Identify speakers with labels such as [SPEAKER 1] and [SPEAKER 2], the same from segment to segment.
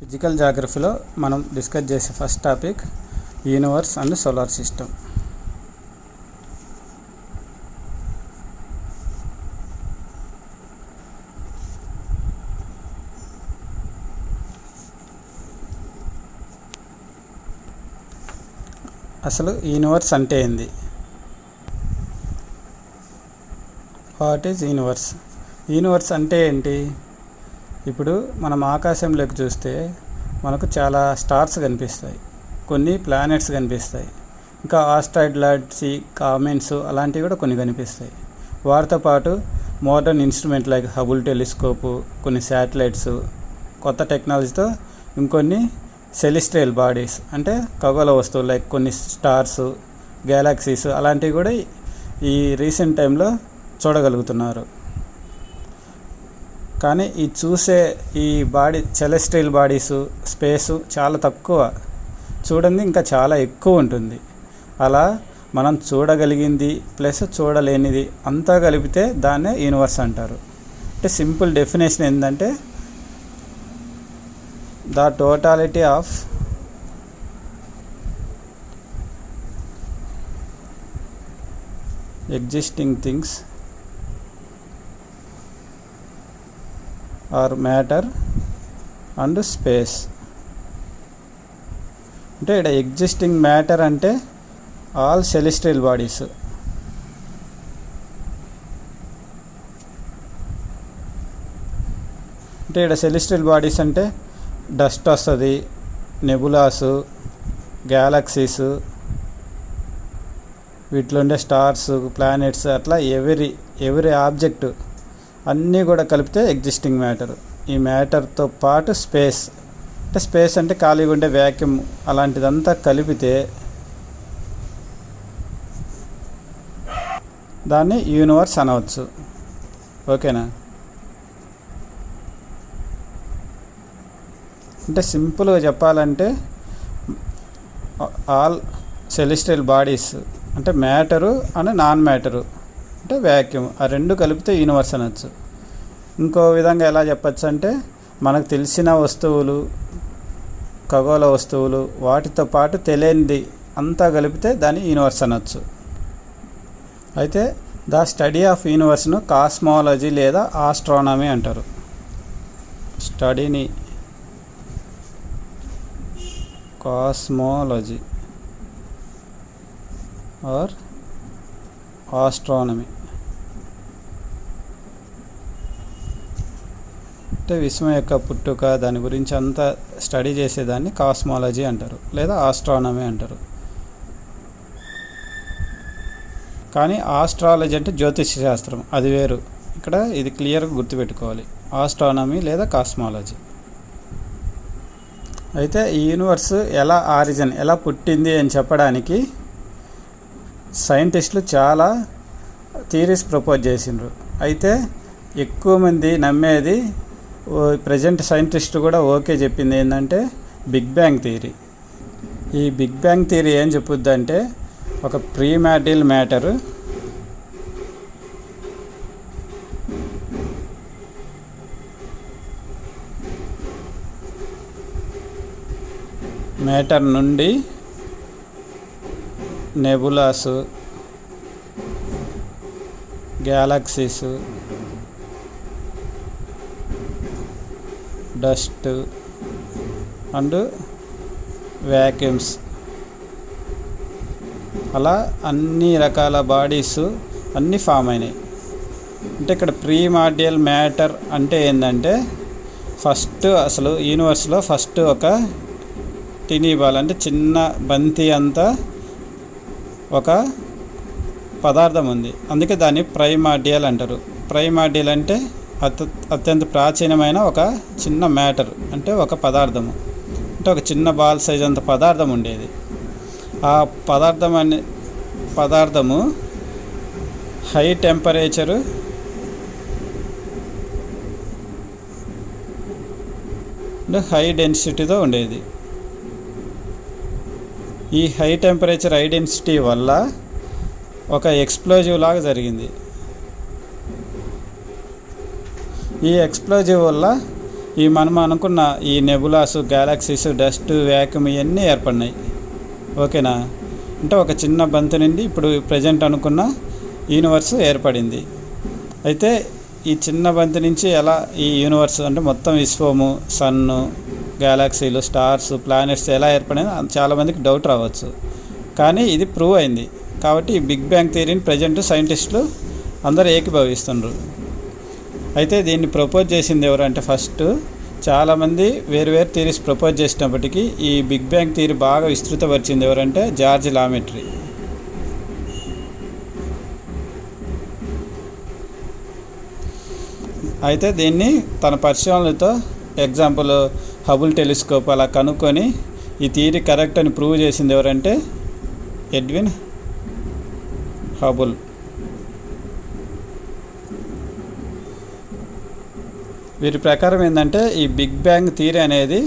[SPEAKER 1] Physical జాగ్రఫీలో మనం discuss చేసే first topic universe and solar system. అసలు యూనివర్స్ అంటే ఏంది? What is universe? యూనివర్స్ అంటే ఏంటి? ఇప్పుడు మనం ఆకాశంలోకి చూస్తే మనకు చాలా స్టార్స్ కనిపిస్తాయి, కొన్ని ప్లానెట్స్ కనిపిస్తాయి, ఇంకా ఆస్ట్రాయిడ్స్, కామెట్స్ అలాంటివి కూడా కొన్ని కనిపిస్తాయి. వాటితో పాటు modern instrument like Hubble telescope, కొన్ని శాటిలైట్స్, కొత్త టెక్నాలజీతో ఇంకొన్ని సెలిస్ట్రియల్ బాడీస్ అంటే ఖగోళ వస్తువులు లైక్ కొన్ని స్టార్స్, గ్యాలక్సీస్ అలాంటివి కూడా ఈ రీసెంట్ టైంలో చూడగలుగుతున్నారు. కానీ ఈ చూసే ఈ సెలెస్ట్రియల్ బాడీసు, స్పేసు చాలా తక్కువ, చూడండి ఇంకా చాలా ఎక్కువ ఉంటుంది. అలా మనం చూడగలిగింది ప్లస్ చూడలేనిది అంతా కలిపితే దాన్నే యూనివర్స్ అంటారు. అంటే సింపుల్ డెఫినేషన్ ఏంటంటే the totality of existing things or matter and space. అంటే ఇక్కడ ఎగ్జిస్టింగ్ మ్యాటర్ అంటే ఆల్ సెలెస్ట్రియల్ బాడీస్, అంటే ఇక్కడ సెలెస్ట్రియల్ బాడీస్ అంటే డస్ట్ వస్తుంది, నెబులాసు, గ్యాలక్సీసు, వీటిలో ఉండే స్టార్స్, ప్లానెట్స్, అట్లా ఎవరీ ఆబ్జెక్టు అన్నీ కూడా కలిపితే ఎగ్జిస్టింగ్ మ్యాటర్. ఈ మ్యాటర్తో పాటు స్పేస్, అంటే స్పేస్ అంటే ఖాళీగా ఉండే వ్యాక్యూమ్, అలాంటిదంతా కలిపితే దాన్ని యూనివర్స్ అనవచ్చు. ఓకేనా? అంటే సింపుల్గా చెప్పాలంటే ఆల్ సెలెస్ట్రియల్ బాడీస్ అంటే మ్యాటరు అండ్ నాన్ మ్యాటరు అంటే వ్యాక్యూమ్, ఆ రెండు కలిపితే యూనివర్స్ అనొచ్చు. ఇంకో విధంగా ఎలా చెప్పచ్చు అంటే మనకు తెలిసిన వస్తువులు, ఖగోళ వస్తువులు, వాటితో పాటు తెలియనిది అంతా కలిపితే దాన్ని యూనివర్స్ అనొచ్చు. అయితే ద స్టడీ ఆఫ్ యూనివర్స్ను కాస్మాలజీ లేదా ఆస్ట్రానమీ అంటారు. స్టడీని కాస్మాలజీ ఆర్ ఆస్ట్రానమీ అంటే విశ్వం యొక్క పుట్టుక, దాని గురించి అంతా స్టడీ చేసేదాన్ని కాస్మాలజీ అంటారు లేదా ఆస్ట్రానమీ అంటారు. కానీ ఆస్ట్రాలజీ అంటే జ్యోతిష శాస్త్రం, అది వేరు. ఇక్కడ ఇది క్లియర్గా గుర్తుపెట్టుకోవాలి, ఆస్ట్రానమీ లేదా కాస్మాలజీ. అయితే ఈ యూనివర్స్ ఎలా పుట్టింది అని చెప్పడానికి సైంటిస్టులు చాలా థియరీస్ ప్రపోజ్ చేసిండ్రు. అయితే ఎక్కువ మంది నమ్మేది, ప్రజెంట్ సైంటిస్ట్ కూడా ఓకే చెప్పింది ఏంటంటే బిగ్ బ్యాంగ్ థియరీ. ఈ బిగ్ బ్యాంగ్ థియరీ ఏం చెప్పుద్ది అంటే ఒక ప్రీమాటిల్ మ్యాటర్ నుండి నెబులాసు, గ్యాలక్సీసు, డస్ట్ అండ్ వ్యాక్యూమ్స్, అలా అన్ని రకాల బాడీస్ అన్నీ ఫామ్ అయినాయి. అంటే ఇక్కడ ప్రీమార్డియల్ మ్యాటర్ అంటే ఏంటంటే అసలు యూనివర్స్లో ఒక టినీ బాల్ అంటే చిన్న బంతి అంతా ఒక పదార్థం ఉంది, అందుకే దాన్ని ప్రైమార్డియల్ అంటారు. ప్రైమార్డియల్ అంటే అత్యంత ప్రాచీనమైన ఒక చిన్న మ్యాటర్, అంటే ఒక పదార్థము, అంటే ఒక చిన్న బాల్ సైజ్ అంత పదార్థం ఉండేది. ఆ పదార్థము హై టెంపరేచరు హై డెన్సిటీతో ఉండేది. ఈ హై టెంపరేచర్, హై డెన్సిటీ వల్ల ఒక ఎక్స్ప్లోజివ్ లాగా జరిగింది. ఈ ఎక్స్ప్లోజివ్ వల్ల మనం అనుకున్న ఈ నెబులాస్, గ్యాలక్సీస్, డస్ట్, వ్యాక్యూమ్ ఇవన్నీ ఏర్పడినాయి. ఓకేనా? అంటే ఒక చిన్న బంతి నుండి ఇప్పుడు ప్రజెంట్ అనుకున్న యూనివర్స్ ఏర్పడింది. అయితే ఈ చిన్న బంతి నుంచి ఎలా ఈ యూనివర్స్ అంటే మొత్తం విశ్వము, సన్ను, గ్యాలక్సీలు, స్టార్స్, ప్లానెట్స్ ఎలా ఏర్పడింది చాలామందికి డౌట్ రావచ్చు. కానీ ఇది ప్రూవ్ అయింది. కాబట్టి ఈ బిగ్ బ్యాంగ్ థియరీని ప్రజెంట్ సైంటిస్టులు అందరూ ఏకీభవిస్తున్నారు. అయితే దీన్ని ప్రపోజ్ చేసింది ఎవరంటే ఫస్ట్ చాలామంది వేరు థియరీస్ ప్రపోజ్ చేసినప్పటికీ ఈ బిగ్ బ్యాంగ్ థియరీ బాగా విస్తృతపరిచింది ఎవరంటే జార్జ్ లామెట్రీ. అయితే దీన్ని తన పరిశోధనలతో ఎగ్జాంపుల్ హబుల్ టెలిస్కోప్ అలా కనుక్కొని ఈ థియరీ కరెక్ట్ అని ప్రూవ్ చేసింది ఎవరంటే ఎడ్విన్ హబుల్. వీరి ప్రకారం ఏంటంటే ఈ బిగ్ బ్యాంగ్ థియరీ అనేది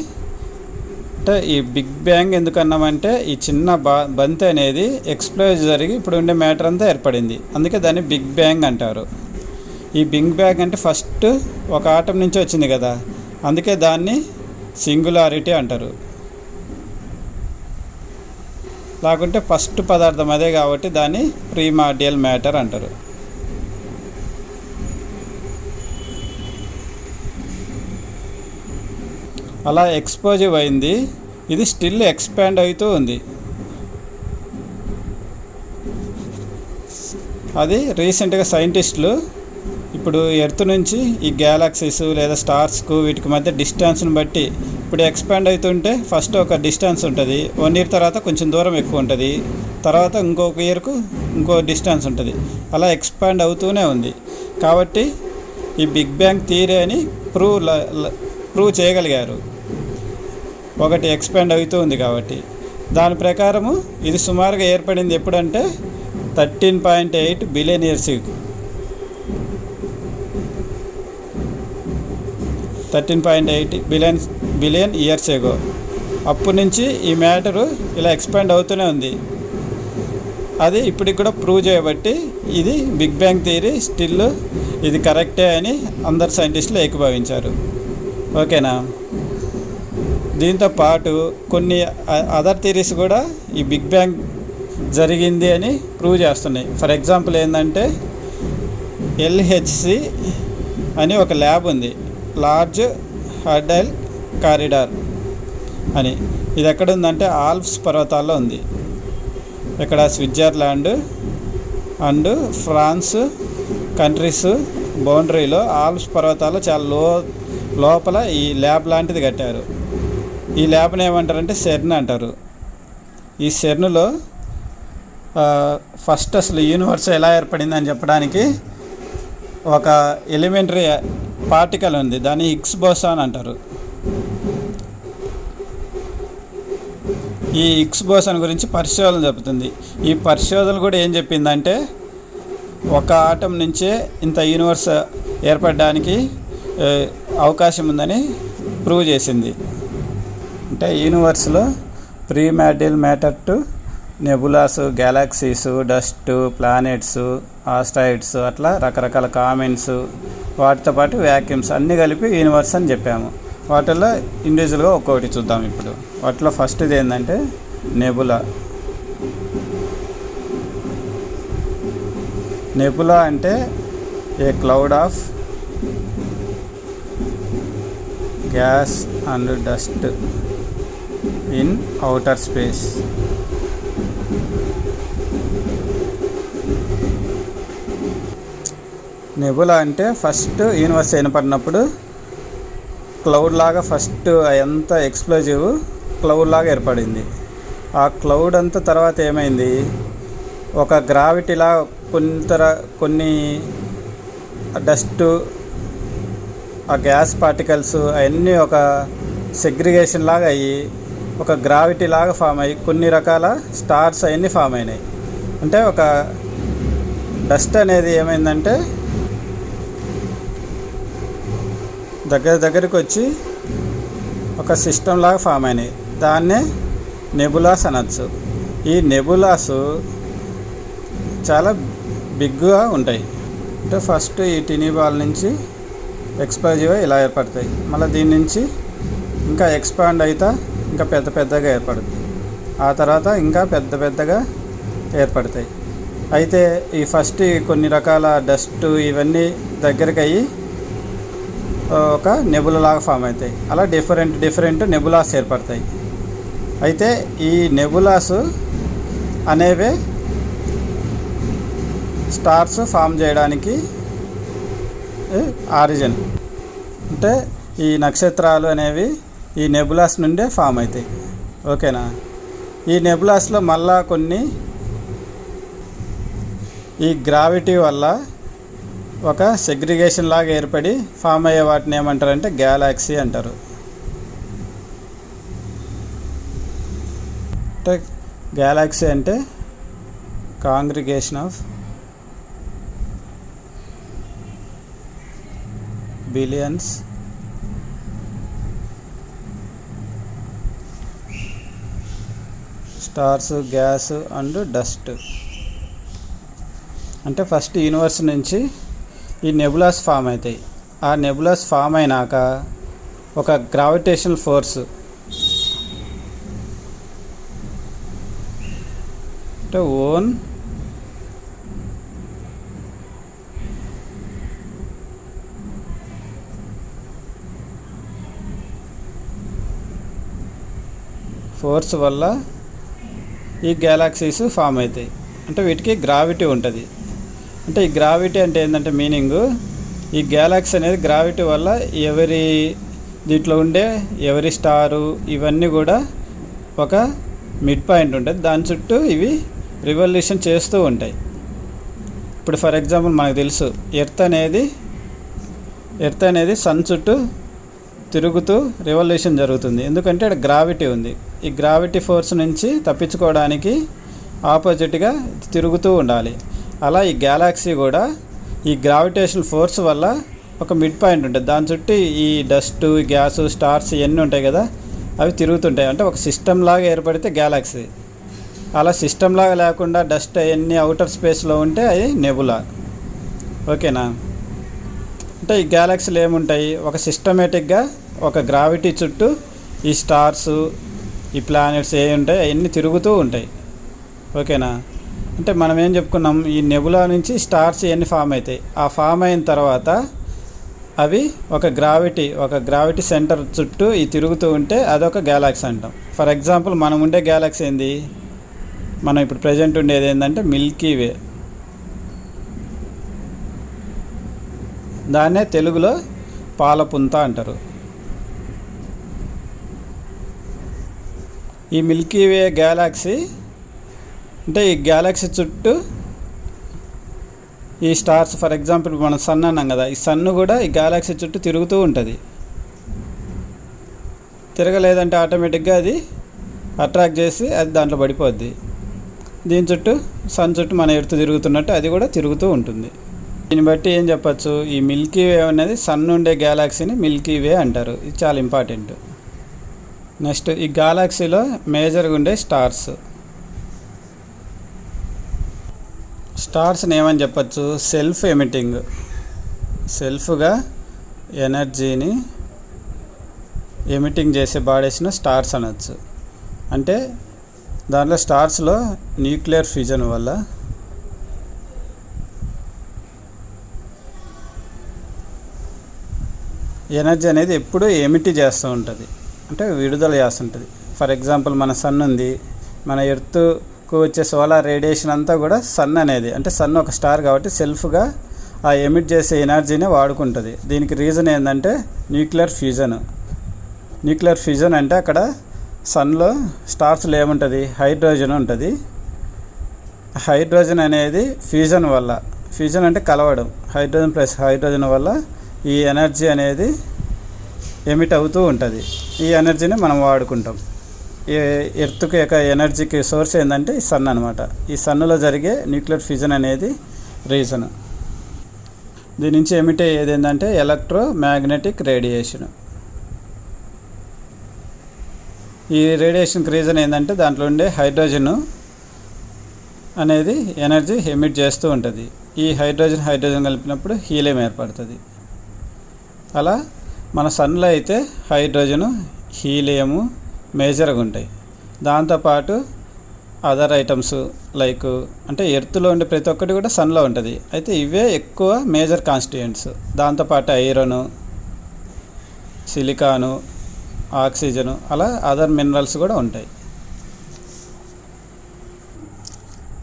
[SPEAKER 1] అంటే ఈ బిగ్ బ్యాంగ్ ఎందుకన్నామంటే ఈ చిన్న బంతి అనేది ఎక్స్ప్లోజ్ జరిగి ఇప్పుడు ఉండే మ్యాటర్ అంతా ఏర్పడింది. అందుకే దాన్ని బిగ్ బ్యాంగ్ అంటారు. ఈ బిగ్ బ్యాంగ్ అంటే ఫస్ట్ ఒక ఆటం నుంచి వచ్చింది కదా, అందుకే దాన్ని సింగులారిటీ అంటారు. లేకుంటే ఫస్ట్ పదార్థం అదే కాబట్టి దాన్ని ప్రీమార్డియల్ మ్యాటర్ అంటారు. అలా ఎక్స్పోజివ్ అయింది. ఇది స్టిల్ ఎక్స్పాండ్ అవుతూ ఉంది. అది రీసెంట్గా సైంటిస్టులు ఇప్పుడు ఎర్త్ నుంచి ఈ గ్యాలక్సీస్ లేదా స్టార్స్కు వీటికి మధ్య డిస్టెన్స్ని బట్టి ఇప్పుడు ఎక్స్పాండ్ అవుతుంటే ఫస్ట్ ఒక డిస్టెన్స్ ఉంటుంది, 1 year తర్వాత కొంచెం దూరం ఎక్కువ ఉంటుంది, తర్వాత ఇంకొక ఇయర్కు ఇంకో డిస్టెన్స్ ఉంటుంది. అలా ఎక్స్పాండ్ అవుతూనే ఉంది. కాబట్టి ఈ బిగ్ బ్యాంగ్ థియరీ అని ప్రూవ్ చేయగలిగారు. ఒకటి ఎక్స్పాండ్ అవుతూ ఉంది కాబట్టి. దాని ప్రకారము ఇది సుమారుగా ఏర్పడింది ఎప్పుడంటే 13.8 billion years 13.8 billion years ago. అప్పటి నుంచి ఈ మ్యాటరు ఇలా ఎక్స్పాండ్ అవుతూనే ఉంది. అది ఇప్పటికి కూడా ప్రూవ్ చేయబట్టి ఇది బిగ్ బ్యాంగ్ థియరీ స్టిల్ ఇది కరెక్టే అని అందరు సైంటిస్టులు ఏకీభవించారు. ఓకేనా? దీంతో పాటు కొన్ని అదర్ థియరీస్ కూడా ఈ బిగ్ బ్యాంగ్ జరిగింది అని ప్రూవ్ చేస్తున్నాయి. ఫర్ ఎగ్జాంపుల్ ఏంటంటే LHC అని ఒక ల్యాబ్ ఉంది, లార్జ్ హడ్రైల్ కారిడార్ అని. ఇది ఎక్కడ ఉందంటే ఆల్ప్స్ పర్వతాల్లో ఉంది. ఇక్కడ స్విట్జర్లాండ్ అండ్ ఫ్రాన్స్ కంట్రీస్ బౌండరీలో ఆల్ప్స్ పర్వతాల్లో చాలా లోపల ఈ ల్యాబ్ లాంటిది కట్టారు. ఈ ల్యాబ్ని ఏమంటారంటే సెర్న్ అంటారు. ఈ సెర్న్లో ఫస్ట్ అసలు యూనివర్స్ ఎలా ఏర్పడిందని చెప్పడానికి ఒక ఎలిమెంటరీ పార్టికల్ ఉంది, దాన్ని హిగ్స్ బోసాన్ అంటారు. ఈ హిగ్స్ బోసాన్ గురించి పరిశోధన జరుగుతుంది. ఈ పరిశోధన కూడా ఏం చెప్పిందంటే ఒక ఆటం నుంచే ఇంత యూనివర్స్ ఏర్పడడానికి అవకాశం ఉందని ప్రూవ్ చేసింది. అంటే యూనివర్స్లో primordial matter to nebulas, galaxies, dust, planets, asteroids అట్లా రకరకాల కామెంట్స్, వాటితో పాటు వ్యాక్యూమ్స్ అన్నీ కలిపి యూనివర్స్ అని చెప్పాము. వాటిల్లో ఇండివిజువల్గా ఒక్కొక్కటి చూద్దాం. ఇప్పుడు వాటిలో ఫస్ట్ది ఏంటంటే నెబులా. నెబులా అంటే a cloud of gas and dust in outer space. Nebula అంటే ఫస్ట్ యూనివర్స్ ఏర్పడినప్పుడు క్లౌడ్ లాగా ఫస్ట్ ఎంత ఎక్స్ప్లోజివ్ క్లౌడ్ లాగా ఏర్పడింది. ఆ క్లౌడ్ అంతా తర్వాత ఏమైంది, ఒక గ్రావిటీలా కొన్ని డస్ట్, ఆ గ్యాస్ పార్టికల్స్ అవన్నీ ఒక సెగ్రిగేషన్ లాగా అయ్యి ఒక గ్రావిటీ లాగా ఫామ్ అయ్యి కొన్ని రకాల స్టార్స్ అవన్నీ ఫామ్ అయినాయి. అంటే ఒక డస్ట్ అనేది ఏమైందంటే దగ్గరికి వచ్చి ఒక సిస్టమ్ లాగా ఫామ్ అయినాయి. దాన్నే నెబులాస్ అనొచ్చు. ఈ నెబులాస్ చాలా బిగ్గా ఉంటాయి. అంటే ఫస్ట్ ఈ టినీ బాల్ నుంచి ఎక్స్ప్లోజివ్ ఇలా ఏర్పడతాయి. మళ్ళీ దీని నుంచి ఇంకా ఎక్స్పాండ్ అవుతా ఇంకా పెద్ద పెద్దగా ఏర్పడుతుంది. ఆ తర్వాత ఇంకా పెద్ద పెద్దగా ఏర్పడతాయి. అయితే ఈ ఫస్ట్ కొన్ని రకాల డస్ట్ ఇవన్నీ దగ్గరికి అయ్యి ఒక నెబులాగా ఫామ్ అవుతాయి. అలా డిఫరెంట్ నెబులాస్ ఏర్పడతాయి. అయితే ఈ నెబులాస్ అనేవే స్టార్స్ ఫామ్ చేయడానికి ఆరిజిన్. అంటే ఈ నక్షత్రాలు అనేవి ఈ నెబులాస్ నుండే ఫామ్ అవుతాయి. ఓకేనా. ఈ నెబులాస్లో మళ్ళా కొన్ని ఈ గ్రావిటీ వల్ల ఒక సెగ్రిగేషన్ లాగా ఏర్పడి ఫామ్ అయ్యే వాటిని ఏమంటారంటే గ్యాలాక్సీ అంటారు. అంటే గ్యాలాక్సీ అంటే congregation of billions stars, gas and dust. అంటే ఫస్ట్ యూనివర్స్ నుంచి ఈ నెబులాస్ ఫామ్ అవుతాయి. ఆ నెబులాస్ ఫామ్ అయినాక ఒక గ్రావిటేషనల్ ఫోర్స్ అంటే ఓన్ ఫోర్స్ వల్ల ఈ గ్యాలాక్సీస్ ఫామ్ అవుతాయి. అంటే వీటికి గ్రావిటీ ఉంటుంది. అంటే ఈ గ్రావిటీ అంటే ఏంటంటే మీనింగు, ఈ గ్యాలాక్సీ అనేది గ్రావిటీ వల్ల దీంట్లో ఉండే ఎవరి స్టారు ఇవన్నీ కూడా ఒక మిడ్ పాయింట్ ఉంటుంది. దాని చుట్టూ ఇవి రివల్యూషన్ చేస్తూ ఉంటాయి. ఇప్పుడు ఫర్ ఎగ్జాంపుల్ మనకు తెలుసు ఎర్త్ అనేది సన్ చుట్టూ తిరుగుతూ రివల్యూషన్ జరుగుతుంది. ఎందుకంటే ఇక్కడ గ్రావిటీ ఉంది. ఈ గ్రావిటీ ఫోర్స్ నుంచి తప్పించుకోవడానికి ఆపోజిట్గా తిరుగుతూ ఉండాలి. అలా ఈ గ్యాలాక్సీ కూడా ఈ గ్రావిటేషనల్ ఫోర్స్ వల్ల ఒక మిడ్ పాయింట్ ఉంటుంది. దాని చుట్టూ ఈ డస్ట్, గ్యాసు, స్టార్స్ ఇవన్నీ ఉంటాయి కదా, అవి తిరుగుతుంటాయి. అంటే ఒక సిస్టమ్ లాగా ఏర్పడితే గ్యాలాక్సీ. అలా సిస్టమ్ లాగా లేకుండా డస్ట్ అవన్నీ అవుటర్ స్పేస్లో ఉంటే అది నెబులా. ఓకేనా. అంటే ఈ గ్యాలాక్సీలు ఏముంటాయి, ఒక సిస్టమేటిక్గా ఒక గ్రావిటీ చుట్టూ ఈ స్టార్స్, ఈ ప్లానెట్స్ ఏ ఉంటాయి అవన్నీ తిరుగుతూ ఉంటాయి. ఓకేనా. అంటే మనం ఏం చెప్పుకున్నాం, ఈ నెబులా నుంచి స్టార్స్ ఇవన్నీ ఫామ్ అవుతాయి. ఆ ఫామ్ అయిన తర్వాత అవి ఒక గ్రావిటీ సెంటర్ చుట్టూ ఈ తిరుగుతూ ఉంటే అదొక గ్యాలాక్సీ అంటాం. ఫర్ ఎగ్జాంపుల్ మనం ఉండే గ్యాలాక్సీ ఏంది, మనం ఇప్పుడు ప్రజెంట్ ఉండేది ఏంటంటే మిల్కీ వే. దాన్నే తెలుగులో పాలపుంత అంటారు. ఈ మిల్కీ వే గ్యాలాక్సీ అంటే ఈ గ్యాలాక్సీ చుట్టూ ఈ స్టార్స్, ఫర్ ఎగ్జాంపుల్ మనం సన్ అన్నాం కదా, ఈ సన్ కూడా ఈ గ్యాలాక్సీ చుట్టూ తిరుగుతూ ఉంటుంది. తిరగలేదంటే ఆటోమేటిక్గా అది అట్రాక్ట్ చేసి అది దాంట్లో పడిపోద్ది. దీని చుట్టూ సన్ చుట్టూ మన ఎర్త్ తిరుగుతున్నట్టు అది కూడా తిరుగుతూ ఉంటుంది. దీన్ని బట్టి ఏం చెప్పచ్చు, ఈ మిల్కీ వే అనేది సన్ ఉండే గ్యాలాక్సీని మిల్కీ వే అంటారు. ఇది చాలా ఇంపార్టెంట్. నెక్స్ట్ ఈ గ్యాలాక్సీలో మేజర్గా ఉండే స్టార్స్ని ఏమని చెప్పచ్చు, సెల్ఫ్ ఎమిటింగ్, సెల్ఫ్గా ఎనర్జీని ఎమిటింగ్ చేసే బాడీస్ను స్టార్స్ అనొచ్చు. అంటే దాంట్లో స్టార్స్లో న్యూక్లియర్ ఫ్యూజన్ వల్ల ఎనర్జీ అనేది ఎప్పుడూ ఎమిట్ చేస్తూ ఉంటుంది, అంటే విడుదల చేస్తుంటుంది. ఫర్ ఎగ్జాంపుల్ మన సన్ ఉంది, మన ఎర్త్కు వచ్చే సోలార్ రేడియేషన్ అంతా కూడా సన్ అనేది, అంటే సన్ ఒక స్టార్ కాబట్టి సెల్ఫ్గా ఆ ఎమిట్ చేసే ఎనర్జీని వాడుకుంటుంది. దీనికి రీజన్ ఏంటంటే న్యూక్లియర్ ఫ్యూజన్ అంటే అక్కడ సన్లో స్టార్స్లో ఏముంటుంది, హైడ్రోజన్ ఉంటుంది. హైడ్రోజన్ అనేది ఫ్యూజన్ అంటే కలవడం, హైడ్రోజన్ ప్లస్ హైడ్రోజన్ వల్ల ఈ ఎనర్జీ అనేది ఎమిట్ అవుతూ ఉంటుంది. ఈ ఎనర్జీని మనం వాడుకుంటాం. ఈ ఎర్త్కి యొక్క ఎనర్జీకి సోర్స్ ఏంటంటే ఈ సన్ అనమాట. ఈ సన్నులో జరిగే న్యూక్లియర్ ఫ్యూజన్ అనేది రీజన్. దీని నుంచి ఎమిట్ అయ్యేది ఏంటంటే ఎలక్ట్రోమాగ్నెటిక్ రేడియేషన్. ఈ రేడియేషన్కి రీజన్ ఏంటంటే దాంట్లో ఉండే హైడ్రోజన్ అనేది ఎనర్జీ ఎమిట్ చేస్తూ ఉంటుంది. ఈ హైడ్రోజన్ కలిపినప్పుడు హీలియం ఏర్పడుతుంది. అలా మన సన్లో అయితే హైడ్రోజను, హీలియము మేజర్గా ఉంటాయి. దాంతోపాటు అదర్ ఐటమ్స్ లైక్ అంటే ఎర్త్లో ఉండే ప్రతి ఒక్కటి కూడా సన్లో ఉంటుంది. అయితే ఇవే ఎక్కువ మేజర్ కాన్స్టిట్యూయెంట్స్. దాంతోపాటు ఐరను, సిలికాను, ఆక్సిజను, అలా అదర్ మినరల్స్ కూడా ఉంటాయి.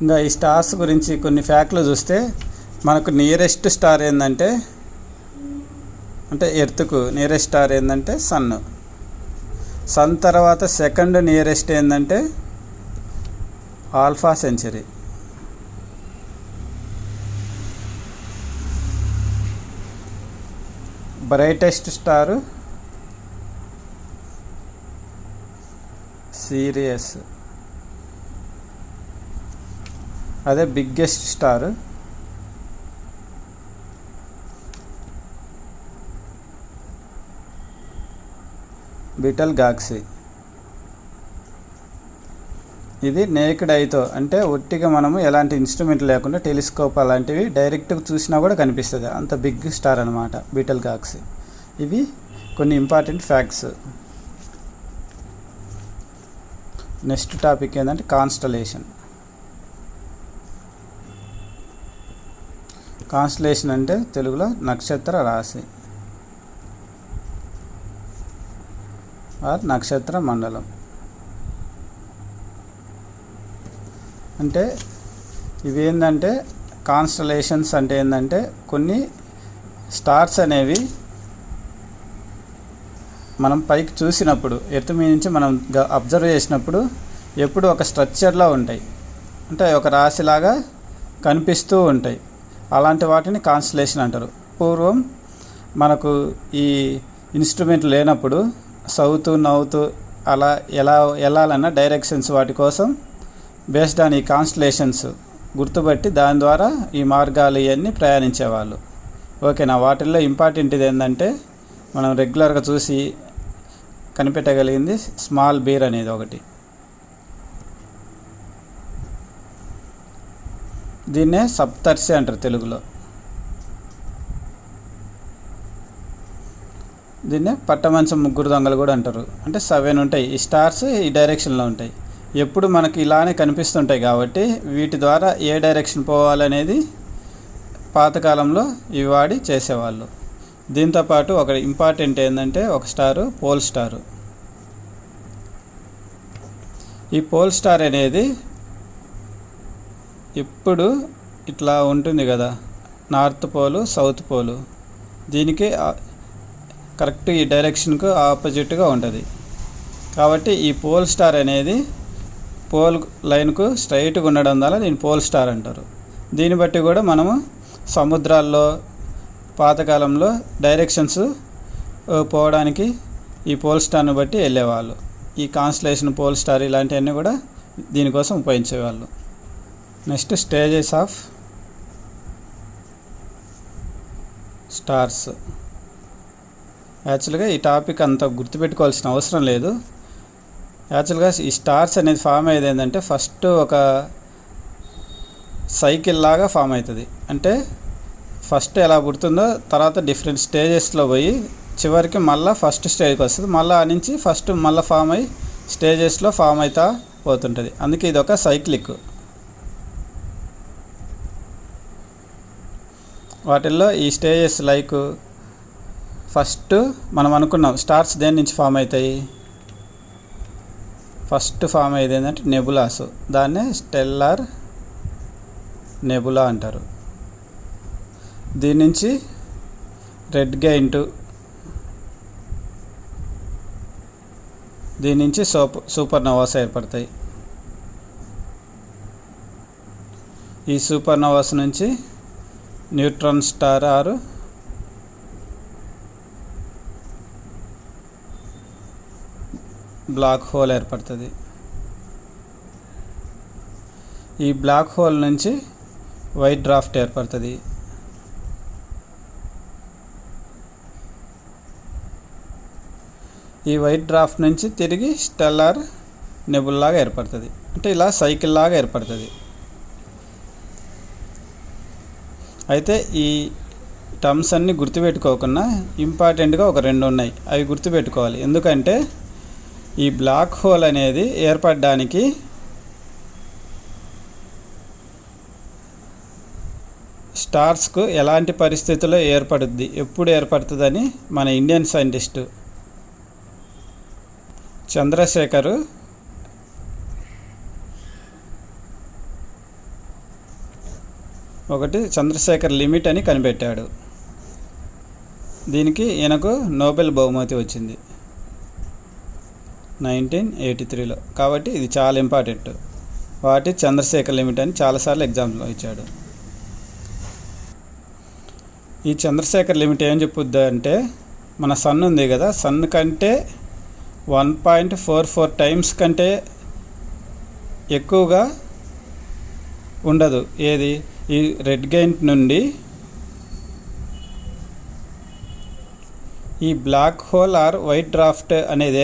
[SPEAKER 1] ఇంకా ఈ స్టార్స్ గురించి కొన్ని ఫ్యాక్ట్లు చూస్తే మనకు నియరెస్ట్ స్టార్ ఏంటంటే ఎర్త్కు నియరెస్ట్ స్టార్ ఏంటంటే సన్ తర్వాత సెకండ్ నియరెస్ట్ ఏంటంటే alpha century. Brightest star Sirius. అదే బిగ్గెస్ట్ స్టార్ బీటల్జాక్సీ. ఇది నేకెడ్ ఐతో అంటే ఒట్టిగా మనము ఎలాంటి ఇన్స్ట్రుమెంట్ లేకుండా టెలిస్కోప్ అలాంటివి డైరెక్ట్గా చూసినా కూడా కనిపిస్తుంది, అంత బిగ్ స్టార్ అనమాట బీటల్జాక్సీ. ఇవి కొన్ని ఇంపార్టెంట్ ఫ్యాక్ట్స్. నెక్స్ట్ టాపిక్ ఏంటంటే కాన్స్టలేషన్. కాన్స్టలేషన్ అంటే తెలుగులో నక్షత్ర రాశి ఆర్ నక్షత్ర మండలం. అంటే ఇవి ఏంటంటే కాన్స్టలేషన్స్ అంటే ఏంటంటే కొన్ని స్టార్స్ అనేవి మనం పైకి చూసినప్పుడు ఎర్త్ మీద నుంచి మనం అబ్జర్వ్ చేసినప్పుడు ఎప్పుడు ఒక స్ట్రక్చర్లో ఉంటాయి, అంటే ఒక రాశిలాగా కనిపిస్తూ ఉంటాయి. అలాంటి వాటిని కాన్స్టలేషన్ అంటారు. పూర్వం మనకు ఈ ఇన్స్ట్రుమెంట్ లేనప్పుడు సౌత్ నార్త్ అలా వెళ్ళాలన్న డైరెక్షన్స్ వాటి కోసం బేస్డ్ ఆన్ ఈ కాన్స్టలేషన్స్ గుర్తుపట్టి దాని ద్వారా ఈ మార్గాలు ఇవన్నీ ప్రయాణించేవాళ్ళు. ఓకేనా. వాటిల్లో ఇంపార్టెంట్ ఇది ఏంటంటే మనం రెగ్యులర్గా చూసి కనిపెట్టగలిగింది స్మాల్ బీర్ అనేది ఒకటి. దీన్నే సప్తర్షి అంటారు తెలుగులో. దీన్నే పట్టమంచం ముగ్గురు దొంగలు కూడా అంటారు. అంటే 7 ఉంటాయి ఈ స్టార్స్, ఈ డైరెక్షన్లో ఉంటాయి. ఎప్పుడు మనకి ఇలానే కనిపిస్తుంటాయి కాబట్టి వీటి ద్వారా ఏ డైరెక్షన్ పోవాలనేది పాతకాలంలో ఇవి వాడి చేసేవాళ్ళు. దీంతోపాటు ఒక ఇంపార్టెంట్ ఏంటంటే ఒక స్టారు పోల్ స్టారు. ఈ పోల్ స్టార్ అనేది ఎప్పుడు ఇట్లా ఉంటుంది కదా, నార్త్ పోలు సౌత్ పోలు, దీనికి కరెక్ట్ ఈ డైరెక్షన్కు ఆపోజిట్గా ఉంటుంది. కాబట్టి ఈ పోల్ స్టార్ అనేది పోల్ లైన్కు స్ట్రైట్గా ఉండడం వల్ల దీన్ని పోల్ స్టార్ అంటారు. దీన్ని బట్టి కూడా మనము సముద్రాల్లో పాతకాలంలో డైరెక్షన్స్ పోవడానికి ఈ పోల్ స్టార్ని బట్టి వెళ్ళేవాళ్ళు. ఈ కాన్స్టలేషన్, పోల్ స్టార్ ఇలాంటివన్నీ కూడా దీనికోసం ఉపయోగించేవాళ్ళు. Next stages of stars. యాక్చువల్గా ఈ టాపిక్ అంత గుర్తుపెట్టుకోవాల్సిన అవసరం లేదు. యాక్చువల్గా ఈ స్టార్స్ అనేది ఫామ్ అయ్యేది ఏంటంటే ఫస్ట్ ఒక సైకిల్ లాగా ఫామ్ అవుతుంది. అంటే ఫస్ట్ ఎలా పుడుతుందో తర్వాత డిఫరెంట్ స్టేజెస్లో పోయి చివరికి మళ్ళీ ఫస్ట్ స్టేజ్కి వస్తుంది. మళ్ళీ ఆ నుంచి ఫస్ట్ మళ్ళీ ఫామ్ అయ్యి స్టేజెస్లో ఫామ్ అవుతా పోతుంటుంది. అందుకే ఇది ఒక సైక్లిక్. వాటిల్లో ఈ స్టేజెస్ లైక్ ఫస్ట్ మనం అనుకున్నాం స్టార్స్ దేని నుంచి ఫామ్ అవుతాయి. ఫస్ట్ ఫామ్ అయ్యేది ఏంటంటే నెబులాస్. దాన్నే స్టెల్లార్ నెబులా అంటారు. దీని నుంచి రెడ్ గెయింట్, దీని నుంచి సూపర్ నోవాస్ ఏర్పడతాయి. ఈ సూపర్ నోవాస్ నుంచి న్యూట్రాన్ స్టార్ ఆరు బ్లాక్ హోల్ ఏర్పడుతుంది. ఈ బ్లాక్ హోల్ నుంచి వైట్ డ్రాఫ్ట్ ఏర్పడుతుంది. ఈ వైట్ డ్రాఫ్ట్ నుంచి తిరిగి స్టెల్లార్ నెబుల్ లాగా ఏర్పడుతుంది. అంటే ఇలా సైకిల్ లాగా ఏర్పడుతుంది. అయితే ఈ టర్మ్స్ అన్నీ గుర్తుపెట్టుకోకుండా ఇంపార్టెంట్గా ఒక 2 ఉన్నాయి, అవి గుర్తుపెట్టుకోవాలి. ఎందుకంటే ఈ బ్లాక్ హోల్ అనేది ఏర్పడడానికి స్టార్స్కు ఎలాంటి పరిస్థితుల్లో ఏర్పడుద్ది, ఎప్పుడు ఏర్పడుతుందని మన Indian scientist Chandrasekhar Chandrasekhar limit అని కనిపెట్టాడు. దీనికి ఈయనకు నోబెల్ బహుమతి వచ్చింది 1983లో. కాబట్టి ఇది చాలా ఇంపార్టెంట్. వాటి చంద్రశేఖర్ లిమిట్ అని చాలాసార్లు ఎగ్జామ్లో ఇచ్చాడు. ఈ చంద్రశేఖర్ లిమిట్ ఏం చెప్పుద్ది అంటే, మన సన్ ఉంది కదా, సన్ కంటే 1.44 టైమ్స్ కంటే ఎక్కువగా ఉండదు. ఏది? ఈ రెడ్ గెయింట్ నుండి ఈ black hole or white draft అనేది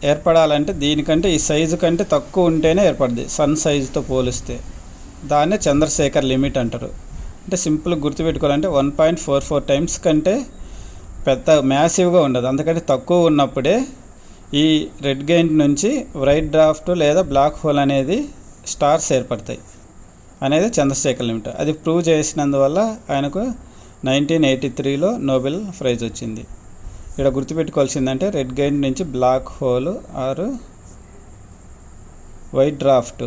[SPEAKER 1] ఏర్పడాలంటే దీనికంటే ఈ సైజు కంటే తక్కువ ఉంటేనే ఏర్పడుద్ది, సన్ సైజుతో పోలిస్తే. దాన్నే చంద్రశేఖర్ లిమిట్ అంటారు. అంటే సింపుల్గా గుర్తుపెట్టుకోవాలంటే 1.44 టైమ్స్ కంటే పెద్ద మ్యాసివ్గా ఉండదు, అందుకంటే తక్కువ ఉన్నప్పుడే ఈ రెడ్ గెయింట్ నుంచి వైట్ డ్రాఫ్ట్ లేదా బ్లాక్ హోల్ అనేది స్టార్స్ ఏర్పడతాయి అనేది చంద్రశేఖర్ లిమిట్. అది ప్రూవ్ చేసినందువల్ల ఆయనకు 1983లో నోబెల్ ప్రైజ్ వచ్చింది. ఇక్కడ గుర్తుపెట్టుకోవాల్సిందంటే రెడ్ గెయింట్ నుంచి బ్లాక్ హోల్ ఆరు వైట్ డ్రాఫ్ట్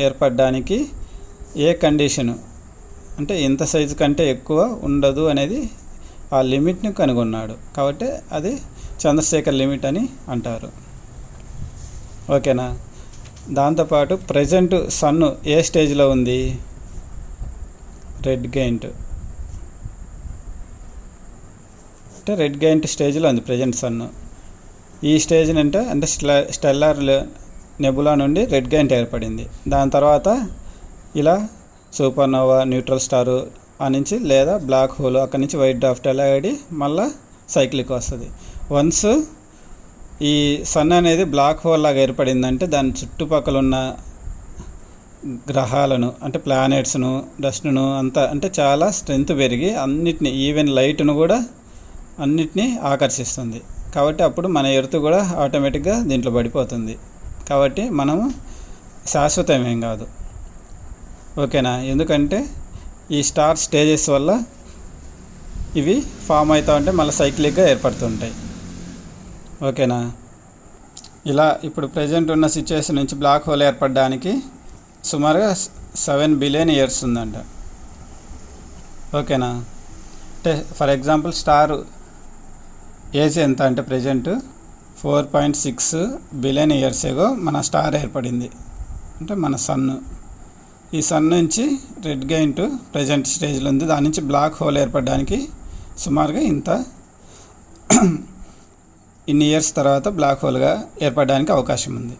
[SPEAKER 1] ఏర్పడడానికి ఏ కండిషను అంటే ఇంత సైజు కంటే ఎక్కువ ఉండదు అనేది ఆ లిమిట్ని కనుగొన్నాడు. కాబట్టి అది చంద్రశేఖర్ లిమిట్ అని అంటారు. ఓకేనా? దాంతోపాటు ప్రజెంట్ సన్ ఏ స్టేజ్లో ఉంది? రెడ్ గెయింట్ అంటే రెడ్ గెయింట్ స్టేజ్లో ఉంది ప్రజెంట్ సన్. ఈ స్టేజ్ అంటే స్టెల్లార్ నెబులా నుండి రెడ్ గెయింట్ ఏర్పడింది. దాని తర్వాత ఇలా సూపర్నోవా, న్యూట్రల్ స్టారు ఆ నుంచి లేదా బ్లాక్ హోల్, అక్కడి నుంచి వైట్ డ్రాఫ్ట్ ఎలా ఆడి మళ్ళీ సైక్లిక్ వస్తుంది. వన్స్ ఈ సన్ అనేది బ్లాక్ హోల్ లాగా ఏర్పడిందంటే దాని చుట్టుపక్కల ఉన్న గ్రహాలను అంటే ప్లానెట్స్ను, డస్ట్ను అంతా అంటే చాలా స్ట్రెంత్ పెరిగి అన్నిటిని, ఈవెన్ లైట్ను కూడా అన్నిటినీ ఆకర్షిస్తుంది. కాబట్టి అప్పుడు మన ఎర్త్ కూడా ఆటోమేటిక్గా దీంట్లో పడిపోతుంది. కాబట్టి మనము శాశ్వతమేం కాదు. ఓకేనా? ఎందుకంటే ఈ స్టార్ స్టేజెస్ వల్ల ఇవి ఫామ్ అవుతూ ఉంటే మళ్ళీ సైక్లిక్గా ఏర్పడుతుంటాయి. ఓకేనా? ఇలా ఇప్పుడు ప్రజెంట్ ఉన్న సిచ్యువేషన్ నుంచి బ్లాక్ హోల్ ఏర్పడడానికి సుమారుగా 7 బిలియన్ ఇయర్స్ ఉందంట. ఓకేనా? అంటే ఫర్ ఎగ్జాంపుల్ స్టార్ ఏజ్ ఎంత అంటే ప్రజెంట్ 4.6 బిలియన్ ఇయర్స్ ఏగో మన స్టార్ ఏర్పడింది, అంటే మన సన్. ఈ సన్ నుంచి రెడ్ గెయింట్ ప్రజెంట్ స్టేజ్లో ఉంది. దాని నుంచి బ్లాక్ హోల్ ఏర్పడడానికి సుమారుగా ఇన్ని ఇయర్స్ తర్వాత బ్లాక్ హోల్గా ఏర్పడడానికి అవకాశం ఉంది.